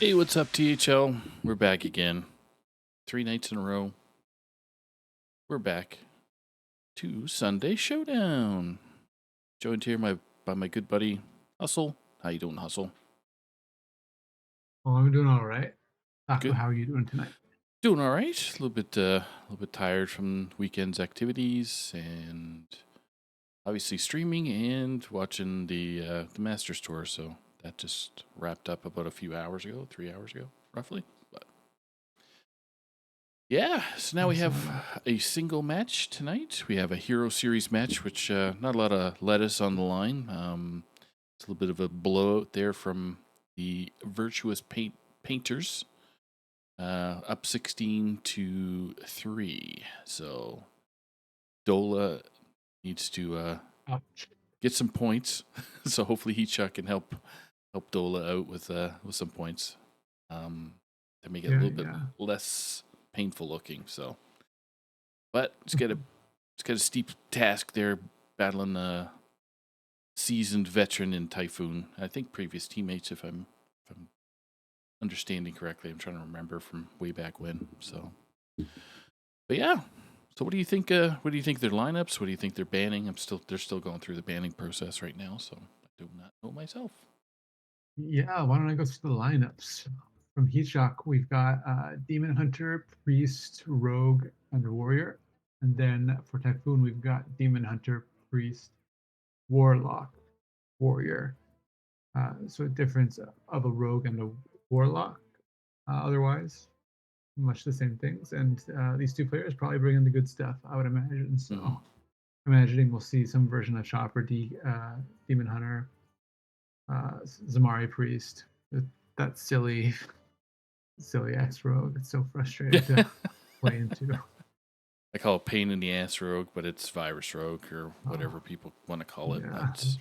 Hey, what's up, THL? We're back again. 3 nights in a row. We're back to Sunday Showdown. Joined here by my good buddy Hustle. How you doing, Hustle? Oh, I'm doing all right. Taco, Good. how are you doing tonight? Doing all right. A little bit tired from weekend's activities and obviously streaming and watching the Masters tour. So that just wrapped up about a few hours ago, 3 hours ago, roughly. But yeah, so now I we saw have that. a single match tonight. We have a Hero Series match, which not a lot of lettuce on the line. It's a little bit of a blowout there from the Virtuous Painters, up 16-3. So Dola needs to Ouch. get some points. So hopefully Heatshot can help Dola out with some points, to make it a Yeah, little bit yeah. less painful looking. So. But it's got a steep task there, battling a seasoned veteran in Typhoon. I think previous teammates, if I'm understanding correctly. I'm trying to remember from way back when. So, but yeah. So what do you think? What do you think their lineups? What do you think they're banning? They're still going through the banning process right now. So I do not know myself. Yeah, why don't I go through the lineups? From Heat Shock, we've got Demon Hunter, Priest, Rogue, and Warrior. And then for Typhoon, we've got Demon Hunter, Priest, Warlock, Warrior. So a difference of a Rogue and a Warlock. Otherwise, much the same things. And these two players probably bring in the good stuff, I would imagine. Mm-hmm. So imagining we'll see some version of Chopper, Demon Hunter, Zamari Priest, that silly ass rogue. It's so frustrating to play into. I call it pain in the ass rogue, but it's virus rogue or Oh, whatever people want to call it. yeah. That's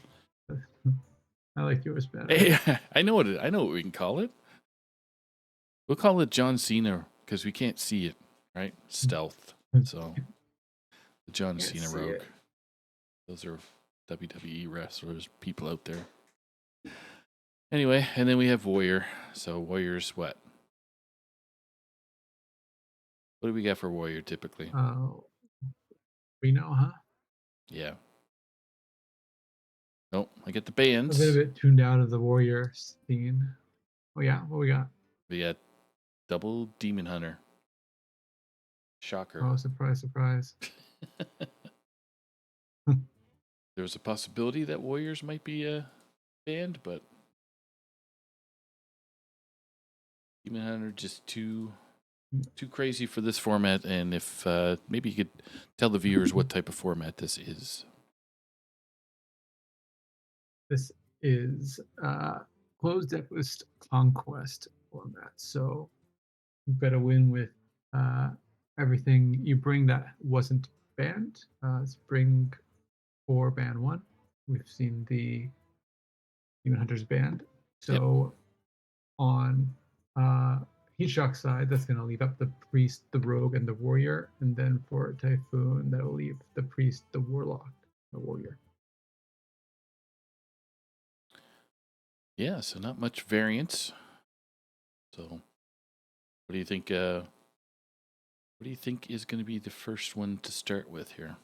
I like yours better. hey, I know what we can call it. We'll call it John Cena because we can't see it, right? Stealth. So the John Can't Cena see Rogue. it. Those are WWE wrestlers, people out there. Anyway, and then we have Warrior. So Warrior's what? What do we got for Warrior typically? Reno, huh? Yeah. Nope. I get the I've been a bands. bit tuned out of the warrior scene. Oh yeah, what we got? We got double Demon Hunter. Shocker. Oh, surprise, surprise. There's a possibility that Warriors might be banned, but Demon Hunter just too crazy for this format. And if maybe you could tell the viewers what type of format this is. This is closed decklist conquest format. So you better win with uh, everything you bring that wasn't banned. Let's bring 4, ban 1. We've seen the Demon Hunters banned. Yep. So on uh, Heat Shock side, that's going to leave up the Priest, the Rogue, and the Warrior. And then for Typhoon, that'll leave the Priest, the Warlock, the Warrior. Yeah, so not much variance. So, what do you think? What do you think is going to be the first one to start with here?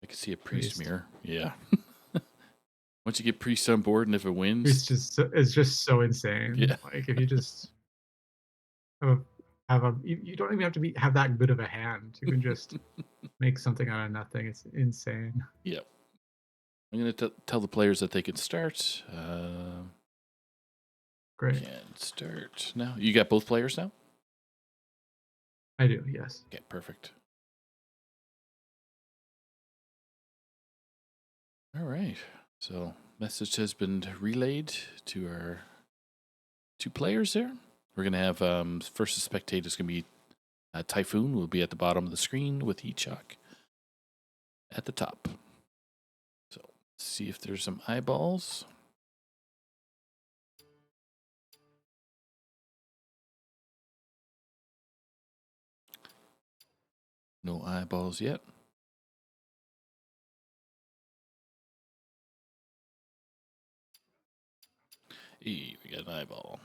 I can see a priest Priest. mirror. Yeah. Once you get priest on board, and if it wins, It's just so insane. yeah, Like if you just have a, you don't even have to have that good of a hand. You can just make something out of nothing. It's insane. yep. I'm going to tell the players that they can start. Great. Can start now. You got both players now. I do. Yes. Okay, perfect. All right. So message has been relayed to our two players there. We're gonna have first the spectator is gonna be Typhoon. Will be at the bottom of the screen with Heat Shock at the top. So let's see if there's some eyeballs. No eyeballs yet. Hey, we got an eyeball.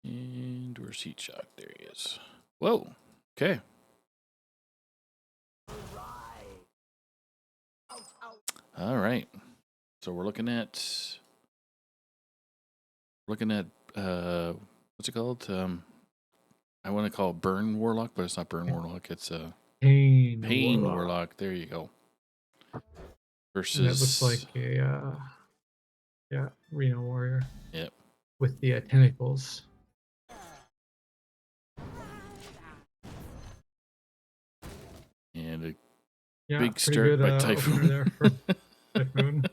And where's Heat Shock? There he is. Whoa. Okay. All right. So we're looking at what's it called? I want to call it Burn Warlock, but it's not Burn Warlock. It's Pain Pain Warlock. Warlock. There you go. And that looks like Versus a Reno Warrior. Yep. With the tentacles. And a Yeah, big pretty start good by opener Typhoon. there for Typhoon.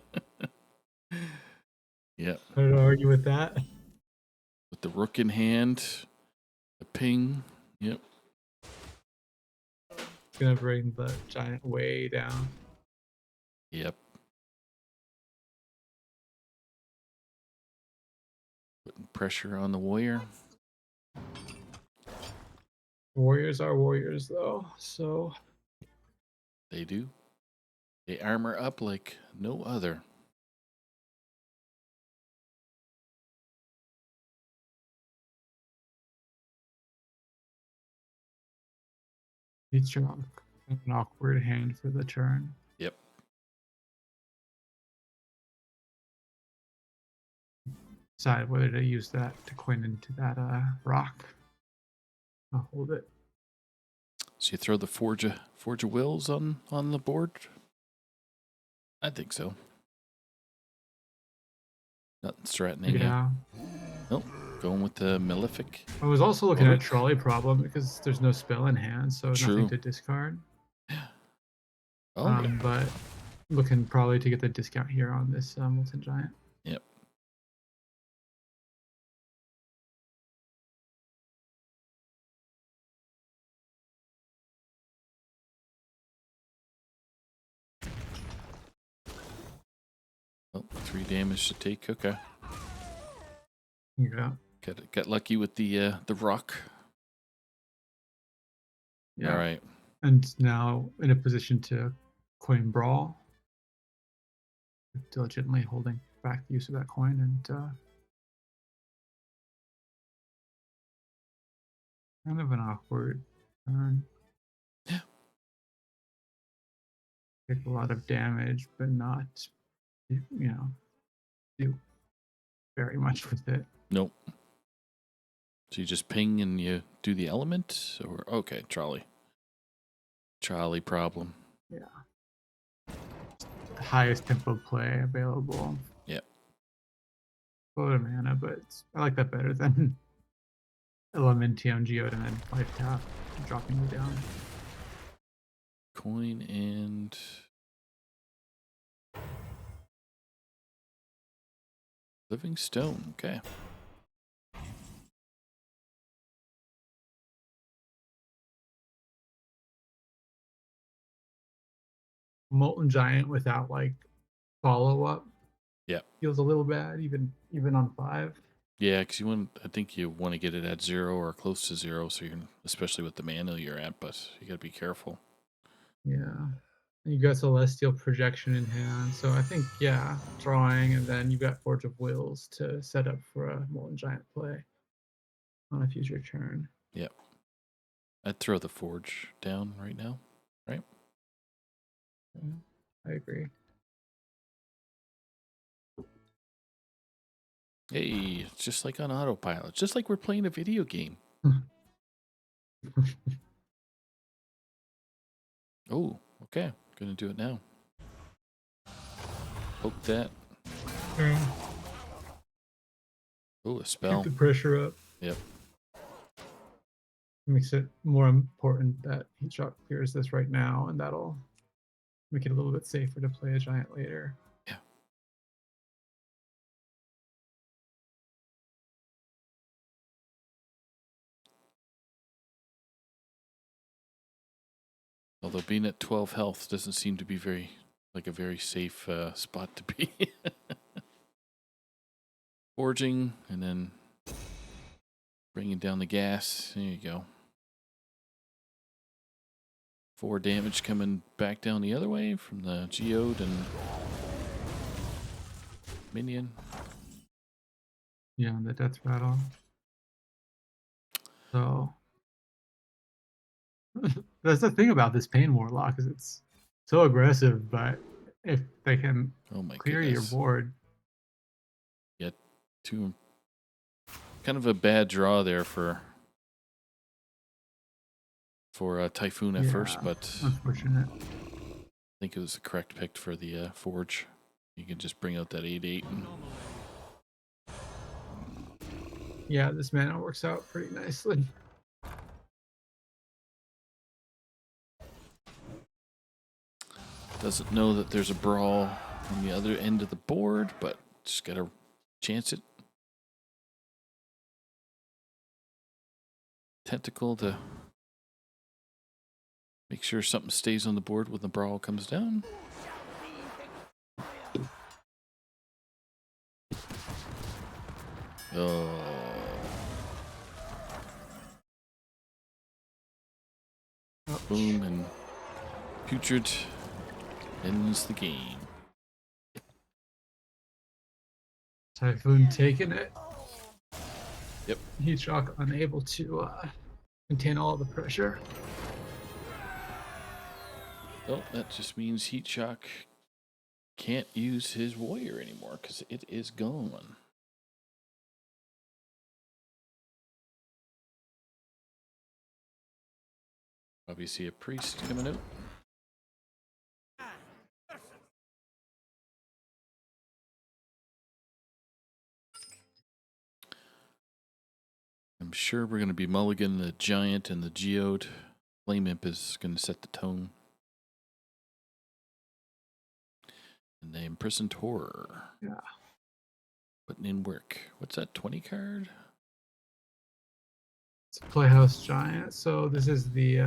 Yep. I don't argue with that. With the rook in hand, a ping. Yep. It's gonna bring the giant way down. Yep. Putting pressure on the warrior. Warriors are warriors, though, so They do. They armor up like no other. it's an awkward hand for the turn. Yep. Decide whether to use that to coin into that rock. I'll hold it. So you throw the Forge of Wills on the board? I think so. Nothing threatening. Yeah. Nope. Going with the Malefic. I was also looking at Orc. Trolley Problem because there's no spell in hand, so True. nothing to discard. Oh, yeah. But looking probably to get the discount here on this Molten Giant. Yep. Oh, 3 damage to take. Okay. Yeah. Got lucky with the rock. Yeah. All right. And now in a position to coin Brawl. Diligently holding back the use of that coin and kind of an awkward turn. Yeah. Take a lot of damage, but not, do very much with it. Nope. So you just ping and you do the element? Or okay, trolley. Trolley problem. Yeah. The highest tempo play available. Yep. Load of mana, but I like that better than Elementium Geode and then 5 tap, dropping you down. Coin and Living Stone. Okay. Molten Giant without like follow up. Yeah. Feels a little bad, even on 5. Yeah, because I think you want to get it at 0 or close to 0, so you're, especially with the mana you're at, but you got to be careful. Yeah. You got Celestial Projection in hand, so I think, drawing, and then you've got Forge of Wills to set up for a Molten Giant play on a future turn. Yep. I'd throw the Forge down right now, right? Yeah, I agree. Hey, it's just like on autopilot, just like we're playing a video game. Oh, okay. Gonna do it now. Poke that. Yeah. Oh, a spell. Keep the pressure up. Yep. Makes it more important that Heat Shock clears this right now, and that'll make it a little bit safer to play a giant later. Yeah. Although being at 12 health doesn't seem to be a very safe spot to be. Forging, and then bringing down the gas. There you go. 4 damage coming back down the other way from the Geode and minion. Yeah, the death rattle. So that's the thing about this Pain Warlock is it's so aggressive, but if they can Oh my clear your goodness. board. Yeah, kind of a bad draw there for Typhoon at first, but unfortunate. I think it was the correct pick for the Forge. You can just bring out that 8/8 and Yeah, this mana works out pretty nicely. doesn't know that there's a brawl on the other end of the board, but just gotta chance it. Tentacle to make sure something stays on the board when the brawl comes down. Oh. Boom, and Putrid ends the game. Typhoon taking it. Yep. Heat Shock unable to contain all the pressure. Well, that just means Heat Shock can't use his warrior anymore because it is gone. Probably see a priest coming out. I'm sure we're going to be mulligan the Giant and the Geode. Flame Imp is going to set the tone. And the Imprisoned Horror. Yeah. Putting in work. What's that, 20 card? It's a Playhouse Giant. So this is the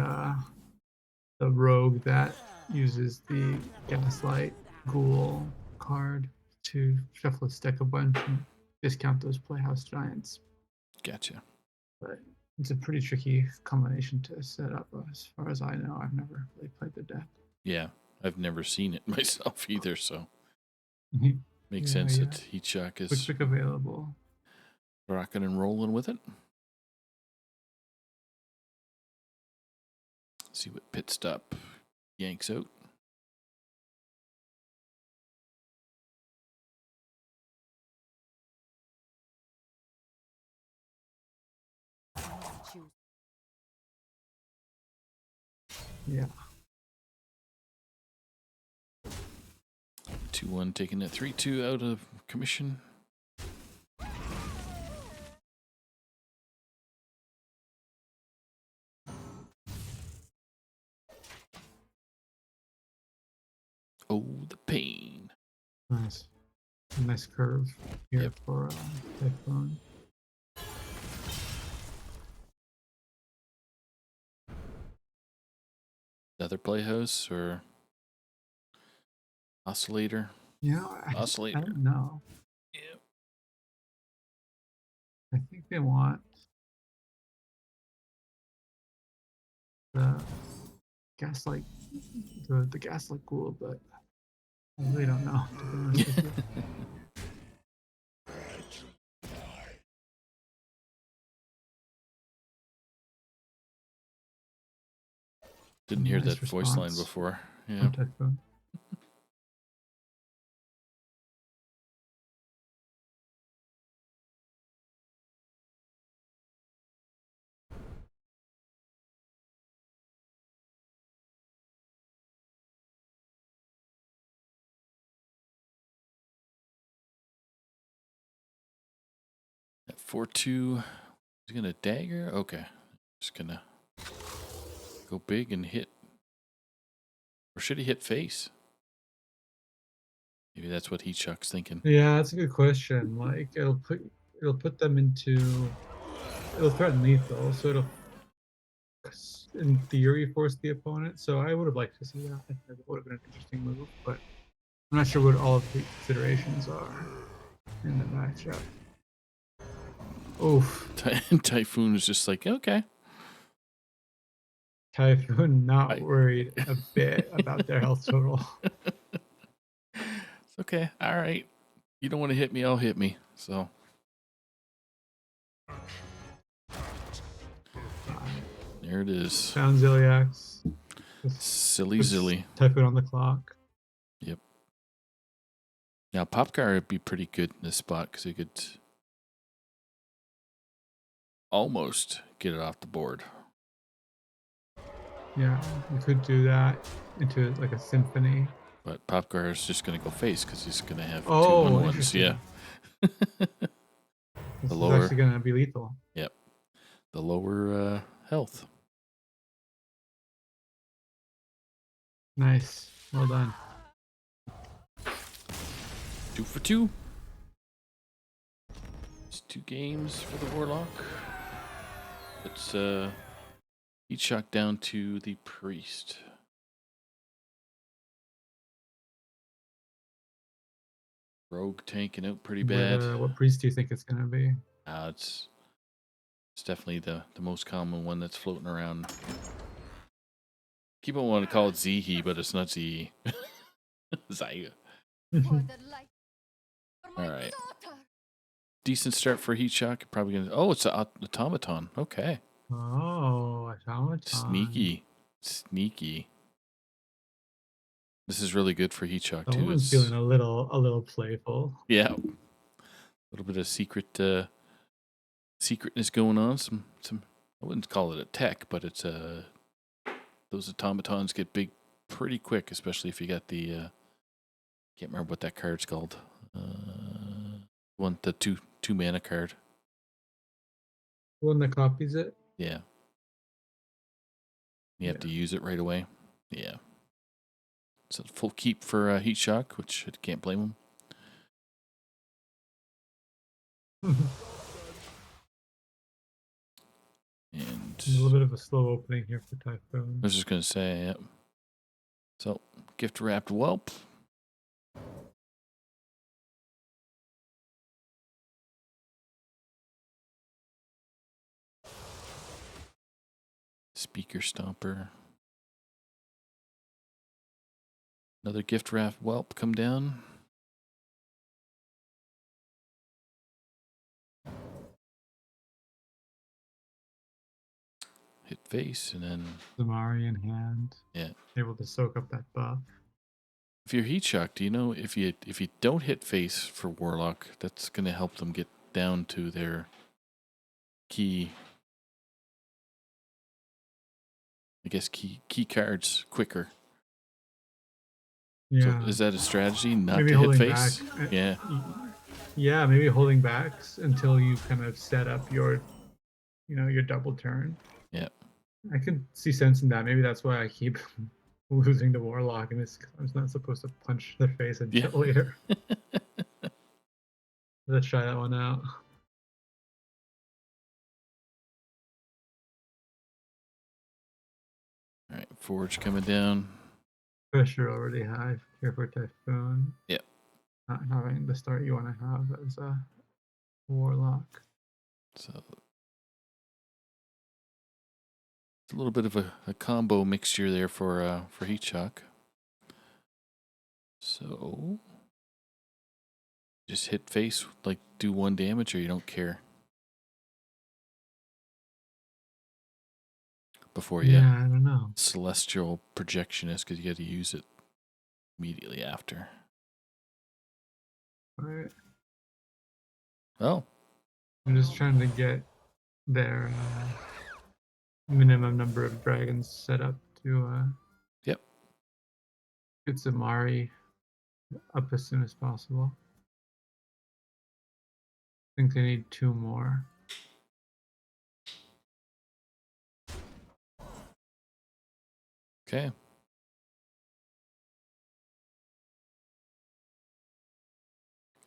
rogue that uses the Gaslight Ghoul card to shuffle its deck a bunch and discount those Playhouse Giants. Gotcha. But it's a pretty tricky combination to set up, as far as I know. I've never really played the deck. Yeah, I've never seen it myself either, so makes Yeah, sense yeah. that Heat Shock is Quick available. rocking and rolling with it. See what Pit Stop yanks out. Yeah. 2-1 taking that 3-2 out of commission. Oh, the pain. Nice. Nice curve here for Typhoon. Another Playhouse or Oscillator? Yeah, Oscillator. I don't know. Yeah. I think they want the Gaslight, the Gaslight Ghoul, but I really don't know, to be honest with you. Didn't hear Nice that voice line response before. Yeah. from Typhoon. That 4-2. He's going to dagger? Okay. Just going to go big and hit. Or should he hit face? Maybe that's what Heat Shock's thinking. Yeah, that's a good question. Like it'll put them into, it'll threaten lethal, so it'll in theory force the opponent. So I would have liked to see that. I think that would have been an interesting move, but I'm not sure what all of the considerations are in the matchup. Oof. Typhoon is just like, okay. Typhoon not I worried a bit about their health total. It's okay. All right. You don't want to hit me, I'll hit me. So there it is. Down Ziliax. This Silly puts Zilly. Typhoon on the clock. Yep. Now Popcar would be pretty good in this spot because he could almost get it off the board. Yeah, you could do that into like a symphony. But Popcar is just going to go face because he's going to have two Oh, 1/1s. Yeah. interesting. This The is actually lower. going to be lethal. Yep. The lower health. Nice. Well done. 2 for 2. It's 2 games for the Warlock. Let's heat shock down to the Priest. Rogue tanking out pretty bad. What priest do you think it's going to be? It's definitely the most common one that's floating around. People want to call it Zihi, but it's not Zihi. Zaya. All right. Decent start for heat shock. Probably gonna. Oh, it's an automaton. Okay. Oh, automaton. Sneaky. This is really good for heat shock too. Someone's feeling a little playful. Yeah. A little bit of secretness going on. Some. I wouldn't call it a tech, but it's those automatons get big pretty quick, especially if you got the. Can't remember what that card's called. The two mana card. One that copies it. Yeah. You have to use it right away. Yeah. So full keep for heat shock, which I can't blame him. And a little bit of a slow opening here for Typhoon. I was just gonna say, yep. So gift wrapped whelp. Speaker stomper. Another gift wrapped whelp come down. Hit face and then Zamari in hand. Yeah. Able to soak up that buff. If you're heat shocked, do you know if you don't hit face for Warlock, that's gonna help them get down to their key cards quicker. Yeah. So is that a strategy not maybe to hit holding face? back. Yeah. Yeah, maybe holding back until you kind of set up your double turn. Yeah. I can see sense in that. Maybe that's why I keep losing to Warlock, and I'm not supposed to punch their face until later. Let's try that one out. All right, Forge coming down. Pressure already high here for Typhoon. Yep. Not having the start you want to have as a Warlock. So it's a little bit of a combo mixture there for heat shock. So just hit face, like do 1 damage, or you don't care. Before you, I don't know. Celestial Projectionist, because you got to use it immediately after. All right. Oh. I'm just trying to get their minimum number of dragons set up to Yep. get Zamari up as soon as possible. I think they need 2 more. Okay.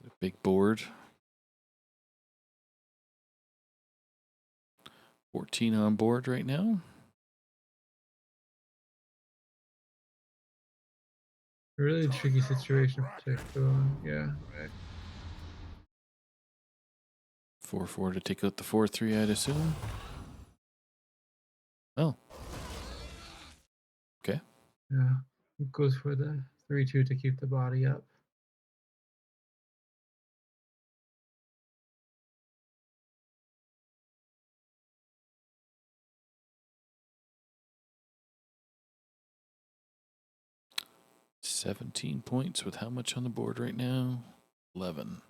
A big board. 14 on board right now. Really tricky situation for Typhoon. Yeah, right. 4/4 to take out the 4/3, I'd assume. Oh. Yeah. Goes for the 3-2 to keep the body up. $17 with how much on the board right now? 11.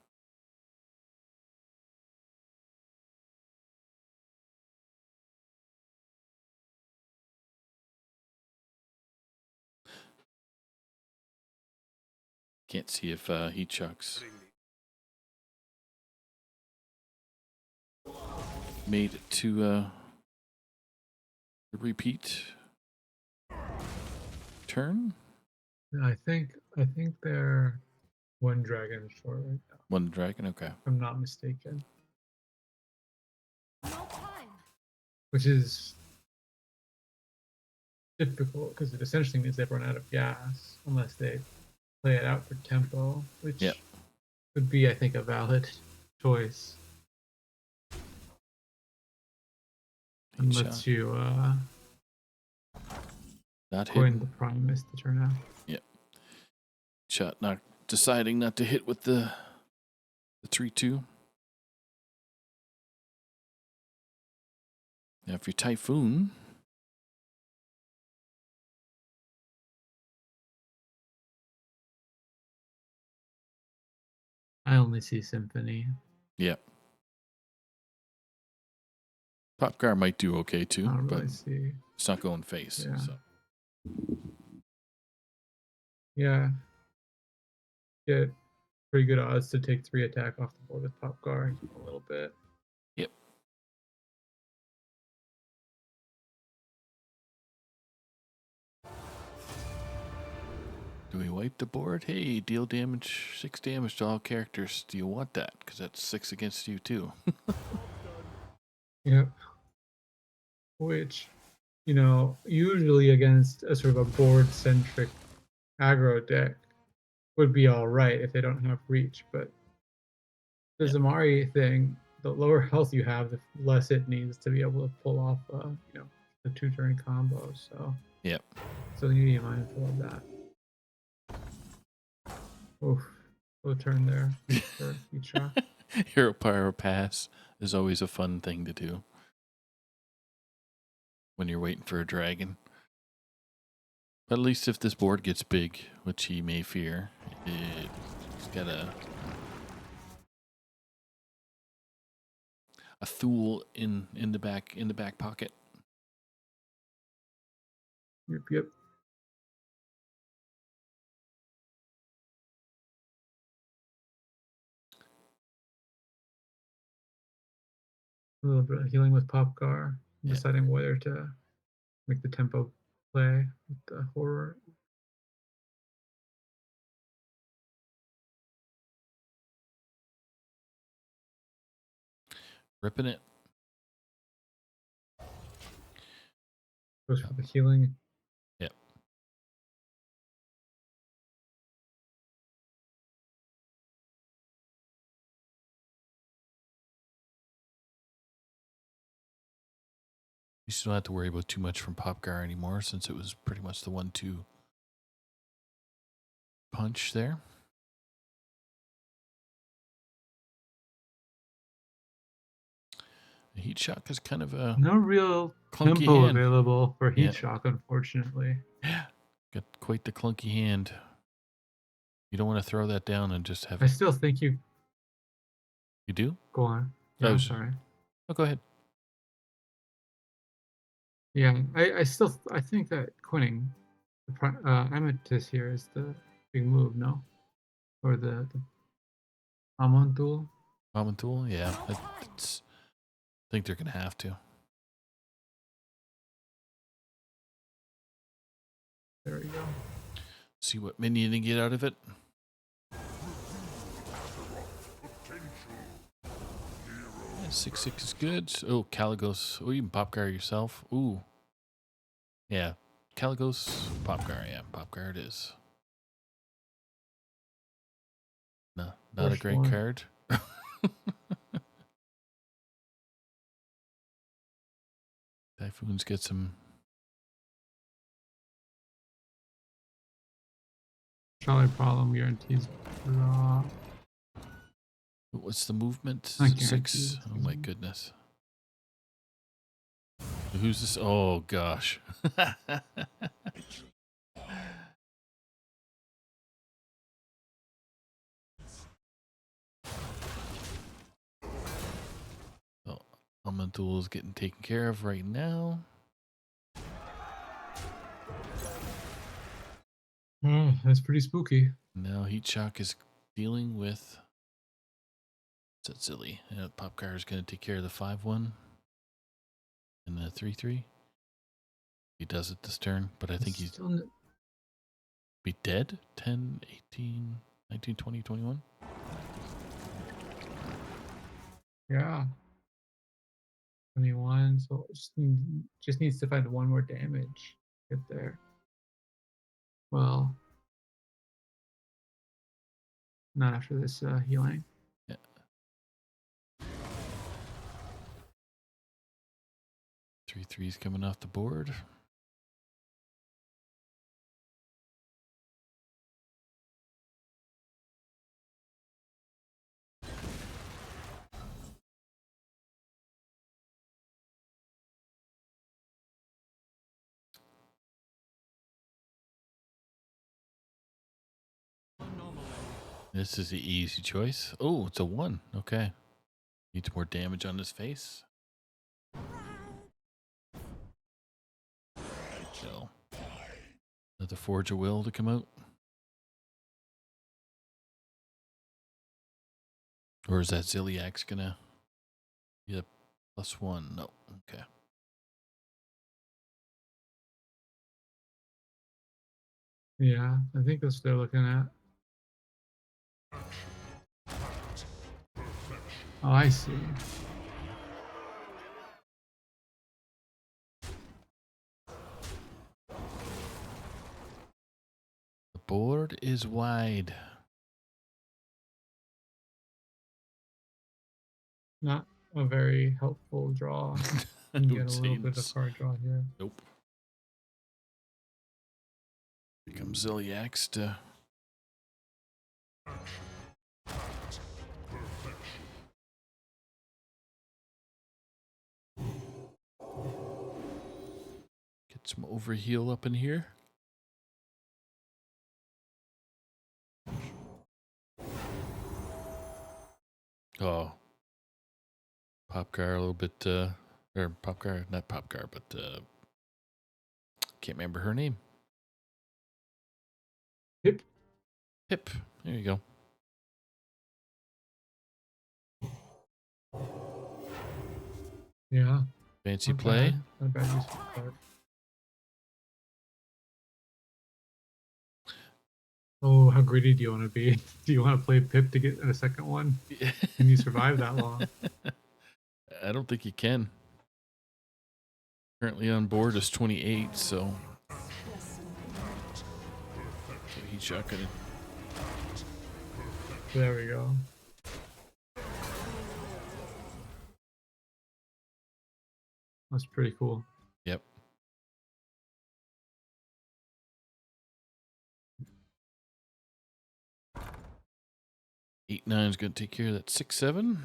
Can't see if Heat Chucks made it to the repeat turn. I think they're one dragon short right now, One dragon, okay. if I'm not mistaken. No time. Which is difficult because it essentially means they've run out of gas unless they play it out for tempo, which Yep. would be, I think, a valid choice. And Heat lets shot. you Not coin hitting. the Primus to turn out. Yep. Shot not deciding not to hit with the 3-2. Now if you're Typhoon, I only see Symphony. yep. Popcar might do okay too, I don't but really see. it's not going face. Yeah. So Yeah. Get pretty good odds to take 3 attack off the board with Pop Guard a little bit. yep. Do we wipe the board? Hey, deal damage, 6 damage to all characters. Do you want that? Because that's 6 against you too. Yep. Which, usually against a sort of a board centric aggro deck would be all right if they don't have reach, but the Yeah. Zamari thing, the lower health you have, the less it needs to be able to pull off, the 2-turn combo. So, Yep. so you need to be mindful of that. Oof, slow turn there for each shot. Hero Pyro Pass is always a fun thing to do when you're waiting for a dragon. But at least if this board gets big, which he may fear, it's got a Thule in the back pocket. Yep. A little bit of healing with Popgar, Yeah. deciding whether to make the tempo play with the horror. Ripping it. Goes for the healing. Yep. You still don't have to worry about too much from Popgar anymore since it was pretty much the 1-2 punch there. The Heat Shock is kind of a No real clunky tempo hand. available for Heat Yeah. Shock, unfortunately. Yeah. Got quite the clunky hand. You don't want to throw that down and just have I it. still think you You do? go on. So Yeah, I I'm was- sorry. Oh, go ahead. Yeah, I think that quinning Amethyst here is the big move, no? Or the Amontul. Common tool? Yeah. I think they're going to have to. There we go. See what minion you get out of it. Yeah, 6/6 is good. Oh, Caligos. Oh, you can Popgar yourself. Ooh. Yeah. Caligos, Popgar. Yeah, Popgar it is. No, not a First great one. card. Typhoons get some Charlie problem guarantees draw. What's the movement? I guarantee 6. this Oh my goodness. Who's this? Oh gosh. Oh, Elemental is getting taken care of right now. Oh, that's pretty spooky. Now Heat Shock is dealing with Zilly. Popcar is going to take care of the 5-1 and the 3-3. He does it this turn, but I think he's Still be dead. 10, 18, 19, 20, 21. yeah. 21, so just needs to find one more damage. Get there. Well, not after this healing. Yeah. 3-3's coming off the board. This is the easy choice. Oh, it's a 1. Okay. Needs more damage on his face. So, another Forge of Will to come out. Or is that Ziliax gonna be a +1? No. Okay. Yeah, I think that's what they're looking at. Oh, I see. The board is wide. Not a very helpful draw. I You would get a say little bit of card draw here. nope. Here comes Ziliax to get some overheal up in here. Oh, Popcar a little bit, or Popcar, not Popcar, but can't remember her name. Yep. Pip. There you go. Yeah. Fancy Not play. bad. Not a bad use of card. Oh, how greedy do you want to be? Do you want to play Pip to get a second one? Can you survive that long? I don't think you can. Currently on board is 28, so he's shotgunning. There we go. That's pretty cool. Yep. Eight nine's gonna take care of that 6-7.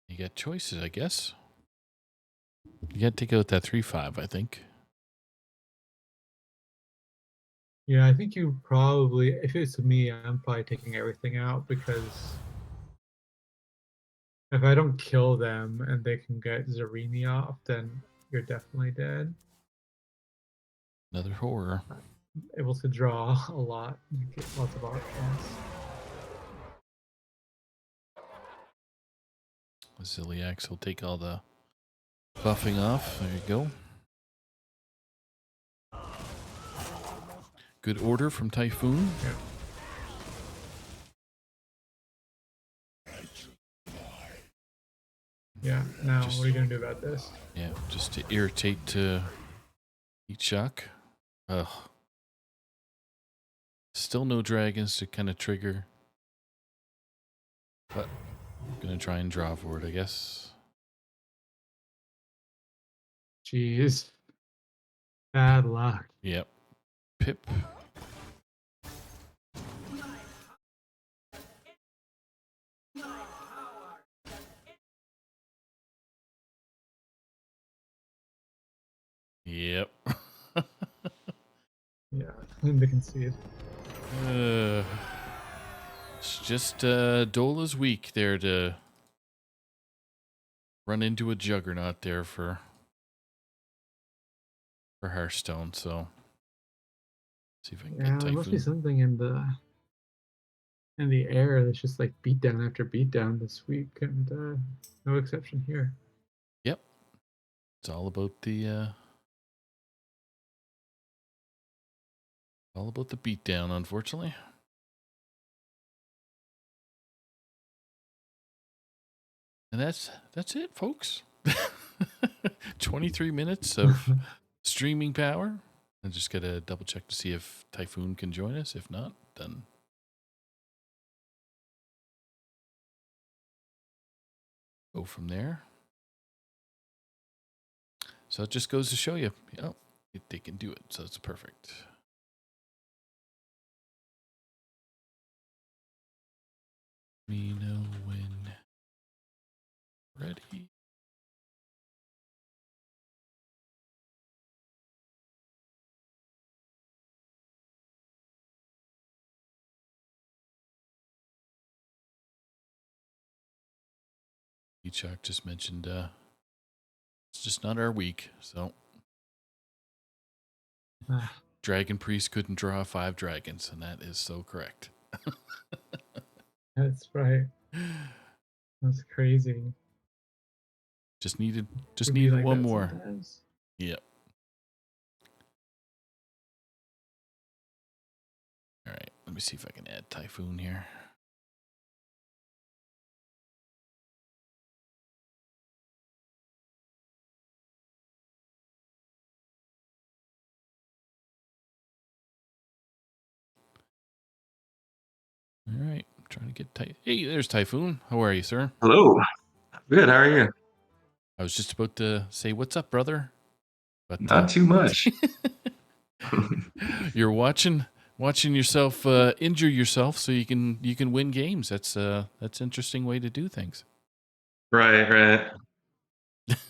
You got choices, I guess. You got to take out that 3-5, I think. Yeah, I think you probably, if it's me, I'm probably taking everything out because if I don't kill them and they can get Zarini off, then you're definitely dead. Another horror. Able to draw a lot, get lots of options. Ziliax will take all the buffing off. There you go. Good order from Typhoon. Yeah. Yeah, now what are you going to do about this? Yeah, just to irritate Heat Shock. Ugh. Still no dragons to kind of trigger. But I'm going to try and draw for it, I guess. Jeez. Bad luck. Yep. Pip. Yep. Yeah, and they concede. uh, it's just Dola's week there to run into a juggernaut there for Hearthstone. So see if I can get Yeah, there must be Typhoon. something in the air that's just like beatdown after beatdown this week, and no exception here. Yep. It's all about the beatdown, unfortunately. And that's it, folks. 23 minutes of streaming power. I just gotta double check to see if Typhoon can join us. If not, then go from there. So it just goes to show you, they can do it. So it's perfect. We know when ready. Echok just mentioned it's just not our week. So Ah, Dragon Priest couldn't draw 5 dragons, and that is so correct. that's right. That's crazy. Just needed Would be like one that more. sometimes. Yep. All right. Let me see if I can add Typhoon here. All right. I'm trying to get Hey, there's Typhoon. How are you, sir? Hello. Good. How are you? I was just about to say, what's up, brother? But Not too much. you're watching yourself injure yourself so you can win games. That's interesting way to do things. Right, right.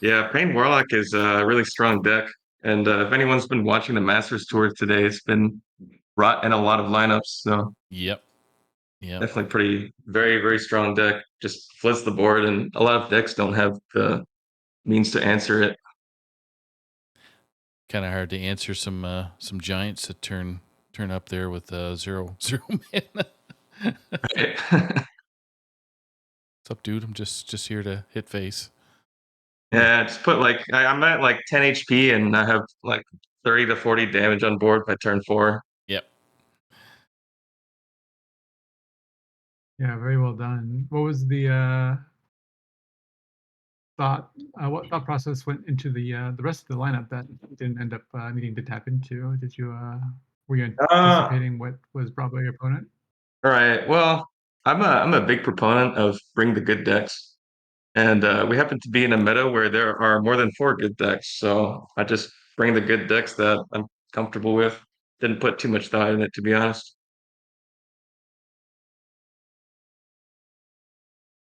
Yeah, Pain Warlock is a really strong deck. And if anyone's been watching the Masters Tour today, it's been brought in a lot of lineups. So Yep. Yep. definitely pretty, very, very strong deck. Just floods the board, and a lot of decks don't have the means to answer it. Kind of hard to answer some giants that turn up there with zero mana. Right. What's up, dude? I'm just here to hit face. Yeah, just put like I'm at like 10 HP and I have like 30 to 40 damage on board by turn 4. Yep. Yeah, very well done. What was the thought? What thought process went into the rest of the lineup that you didn't end up needing to tap into? Did you were you Uh, anticipating what was brought by your opponent? all right. Well, I'm a big proponent of bring the good decks. And we happen to be in a meta where there are more than 4 good decks. So I just bring the good decks that I'm comfortable with. Didn't put too much thought in it, to be honest.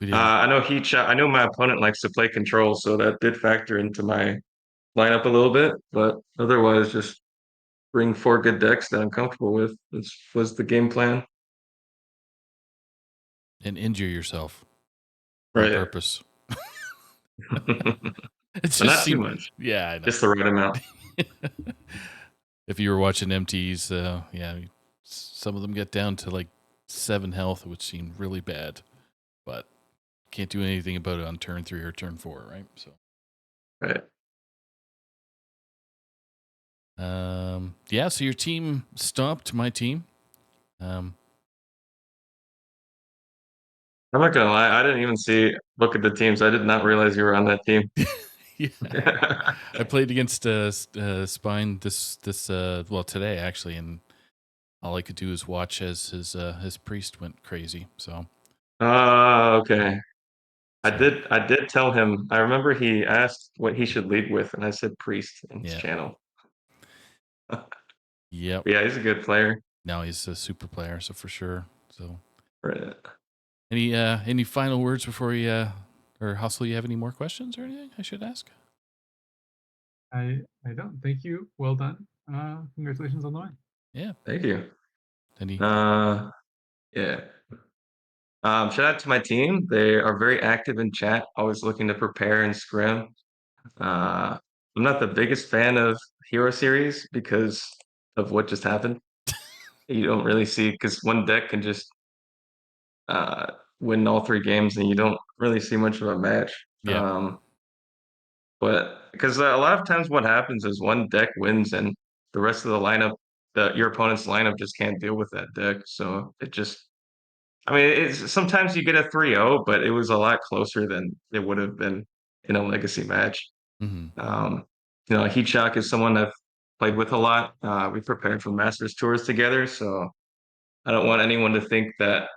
We didn't. I know I know my opponent likes to play control, so that did factor into my lineup a little bit. But otherwise, just bring 4 good decks that I'm comfortable with. This was the game plan. And injure yourself on Right. purpose. But It just not too seemed. much. Yeah, I know. Just the right amount. If you were watching MTs, yeah, some of them get down to like 7 health, which seemed really bad, but can't do anything about it on turn 3 or turn 4, right? So, Right. yeah. So your team stomped my team. Um, I'm not gonna lie, I didn't even look at the teams. I did not realize you were on that team. yeah, I played against Spine well today actually, and all I could do is watch as his priest went crazy. So Oh, okay. I did tell him. I remember he asked what he should lead with, and I said Priest in his Yeah. channel. Yep. Yeah, he's a good player. Now he's a super player, so for sure. So Right. any final words before we or Hustle, you have any more questions or anything I should ask? I don't. Thank you. Well done. Congratulations on the win. Yeah. Thank you. Any Yeah. Shout out to my team. They are very active in chat, always looking to prepare and scrim. I'm not the biggest fan of Hero Series because of what just happened. You don't really see because one deck can just uh, win all 3 games, and you don't really see much of a match. Yeah. But because a lot of times what happens is one deck wins, and the rest of the lineup, your opponent's lineup just can't deal with that deck. So it just, I mean, it's sometimes you get a 3-0, but it was a lot closer than it would have been in a legacy match. Mm-hmm. Heat Shock is someone I've played with a lot. We prepared for Masters tours together, so I don't want anyone to think that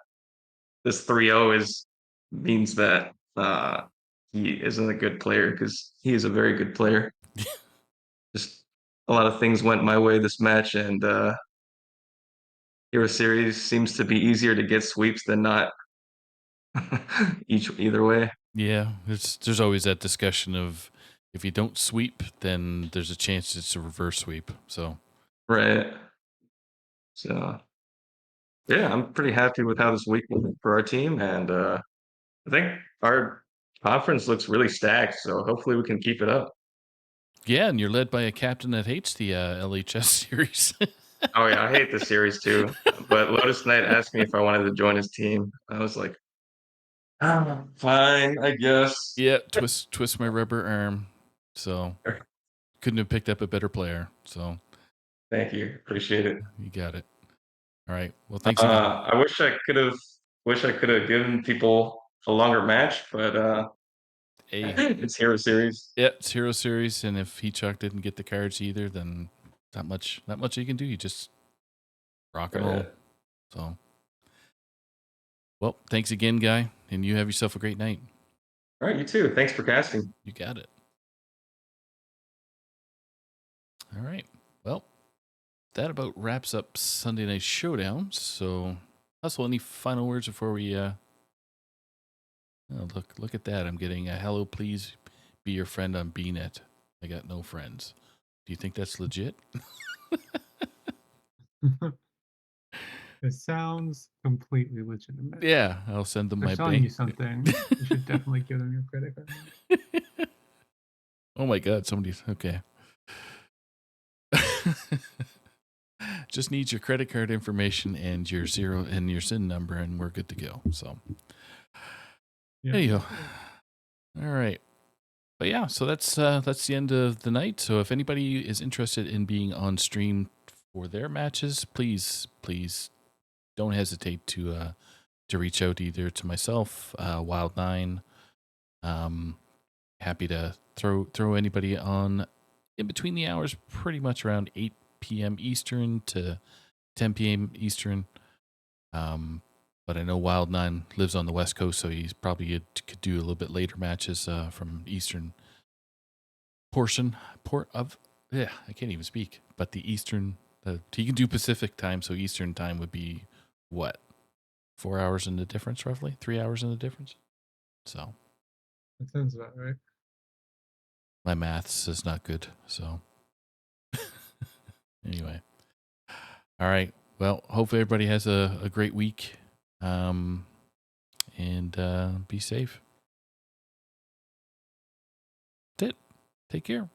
this 3-0 means that he isn't a good player, because he is a very good player. Just a lot of things went my way this match, and Hero Series seems to be easier to get sweeps than not. Either way. Yeah. There's always that discussion of if you don't sweep, then there's a chance it's a reverse sweep. So Right. So yeah, I'm pretty happy with how this week went for our team, and I think our conference looks really stacked, so hopefully we can keep it up. yeah, and you're led by a captain that hates the LHS series. Oh yeah, I hate this series too. But Lotus Knight asked me if I wanted to join his team. I was like, fine, I guess. Yeah, twist my rubber arm. So couldn't have picked up a better player. So Thank you, appreciate it. you got it. All right. Well, thanks again. I wish I could have given people a longer match, but Hey, it's Hero Series. yeah, it's Hero Series, and if Heatchalk didn't get the cards either, then not much you can do. You just rock and roll. So, well, thanks again, guy, and you have yourself a great night. All right, you too. Thanks for casting. You got it. All right. Well, that about wraps up Sunday Night Showdown. So, Hustle, any final words before we? Oh, look at that! I'm getting a hello. Please be your friend on BNet. I got no friends. Do you think that's legit? It sounds completely legitimate. Yeah, I'll send them They're my selling you bank. something. You should definitely give them your credit card. Oh my God, somebody's okay. Just needs your credit card information and your zero and your SIN number, and we're good to go. So Yeah. there you go. All right. But yeah, so that's the end of the night. So if anybody is interested in being on stream for their matches, please don't hesitate to reach out either to myself, Wild9. Happy to throw anybody on in between the hours, pretty much around 8 p.m. Eastern to 10 p.m. Eastern. But I know Wild9 lives on the West Coast, so he's probably could do a little bit later matches from Eastern yeah, I can't even speak. But the Eastern, he can do Pacific time, so Eastern time would be what, 4 hours in the difference, roughly 3 hours in the difference. So That sounds about right. my maths is not good. So anyway, all right. Well, hopefully everybody has a great week, and be safe. That's it. Take care.